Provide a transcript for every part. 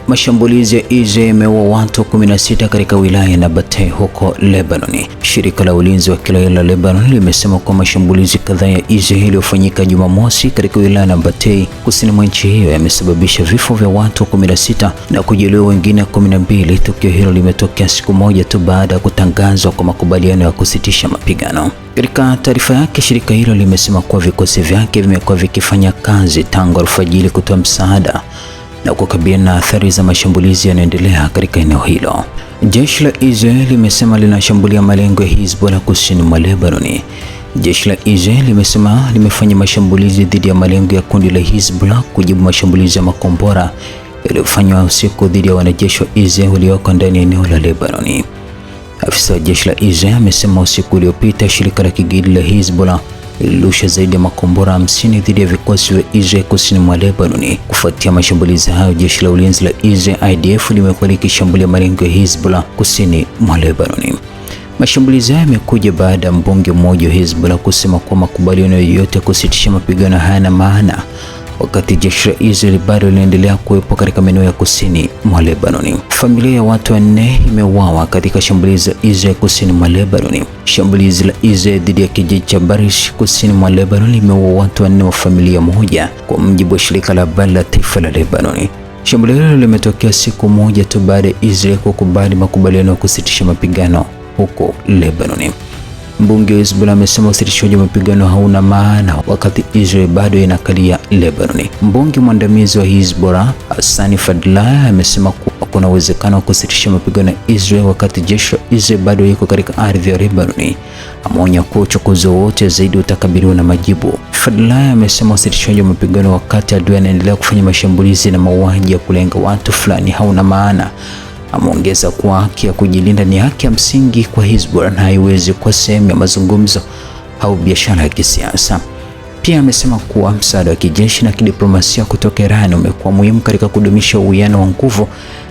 Mashambulizi ya Israel yameua watu 16 katika wilaya ya Nabateh huko Lebanon. Shirika la ulinzi wa kiraia la Lebanon limesema kuwa mashambulizi kadhaa ya Israel yaliyofanyika Jumamosi katika wilaya ya Nabateh kusini mwa nchi hiyo yamesababisha vifo vya watu 16 na kujeruhi wengine 12. Tukio hilo limetokea siku moja tu baada ya kutangazwa kwa makubaliano ya kusitisha mapigano. Katika taarifa yake, shirika hilo limesema kuwa vikosi vyake vimekuwa vikifanya kazi tangu alfajiri kutoa msaada na kukabiliana na athari za mashambulizi yanayoendelea katika eneo hilo. Jeshi la Israel limesema linashambulia malengo ya Hezbollah kusini mwa Lebanon. Jeshi la Israel limesema limefanya mashambulizi dhidi ya malengo ya kundi la Hezbollah kujibu mashambulizi ya makombora yaliyofanywa usiku dhidi ya wanajeshi wa Israel walioko ndani ya eneo la Lebanon. Afisa wa jeshi la Israel amesema usiku uliopita shirika la kigaidi la Hezbollah ilirusha zaidi ya makombora 50 dhidi ya vikosi vya Israel kusini mwa Lebanon. Kufuatia mashambulizi hayo, jeshi la ulinzi la Israel IDF limekuwa likishambulia malengo ya Hezbollah kusini mwa Lebanon. Mashambulizi hayo yamekuja baada ya mbunge mmoja wa Hezbollah kusema kuwa makubaliano yoyote kusitisha mapigano hayana maana, wakati jeshi la Israel bado linaendelea kuwepo katika maeneo ya kusini mwa Lebanon. Familia ya watu 4 imeuawa katika shambulizi la Israel kusini mwa Lebanon. Shambulizi la Israel dhidi ya kijiji cha Barish kusini mwa Lebanon limeua watu 4 wa familia moja, kwa mujibu wa shirika la habari la taifa la Lebanon. Shambulio hilo limetokea siku moja tu baada ya Israel kukubali makubaliano ya kusitisha mapigano huko Lebanon. Mbunge wa Hezbollah amesema usitishaji wa mapigano hauna maana wakati Israel bado inakalia Lebanon. Mbunge mwandamizi wa Hezbollah Hassan Fadlah amesema kuwa kuna uwezekano wa kusitisha mapigano ya Israel wakati jeshi la Israel bado liko katika ardhi ya Lebanon. Ameonya kuwa uchokozi wowote zaidi utakabiliwa na majibu. Fadlah amesema usitishaji wa mapigano wakati adui anaendelea kufanya mashambulizi na mauaji ya kulenga watu fulani hauna maana. Ameongeza kuwa haki ya kujilinda ni haki ya msingi kwa Hezbollah na haiwezi kuwa sehemu ya mazungumzo au biashara ya kisiasa. Pia amesema kuwa msaada wa kijeshi na kidiplomasia kutoka Iran umekuwa muhimu katika kudumisha uwiano wa nguvu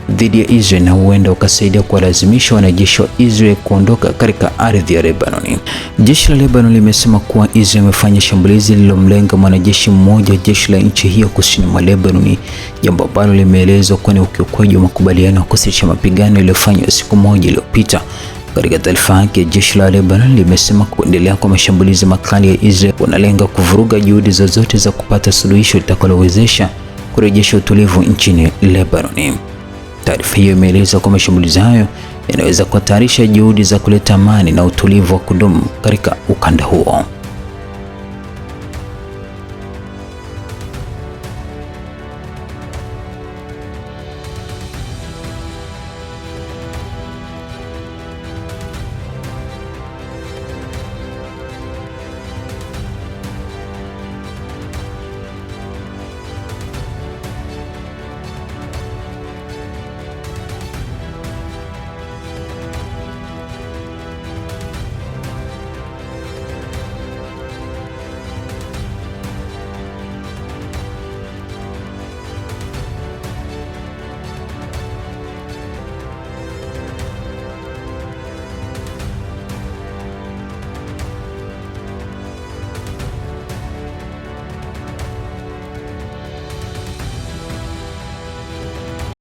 dhidi ya Israel na huenda ukasaidia kuwalazimisha wanajeshi wa Israel kuondoka katika ardhi ya Lebanon. Jeshi la Lebanon limesema kuwa Israel imefanya shambulizi lililomlenga mwanajeshi mmoja wa jeshi la nchi hiyo kusini mwa Lebanon, jambo ambalo limeelezwa kuwa ni ukiukwaji wa makubaliano ya kusitisha mapigano yaliyofanywa siku moja iliyopita. Katika taarifa yake, jeshi la Lebanon limesema kuendelea kwa mashambulizi makali ya Israel unalenga kuvuruga juhudi zozote za kupata suluhisho litakalowezesha kurejesha utulivu nchini Lebanon. Taarifa hiyo imeeleza kwa mashambulizi hayo yanaweza kuhatarisha juhudi za kuleta amani na utulivu wa kudumu katika ukanda huo.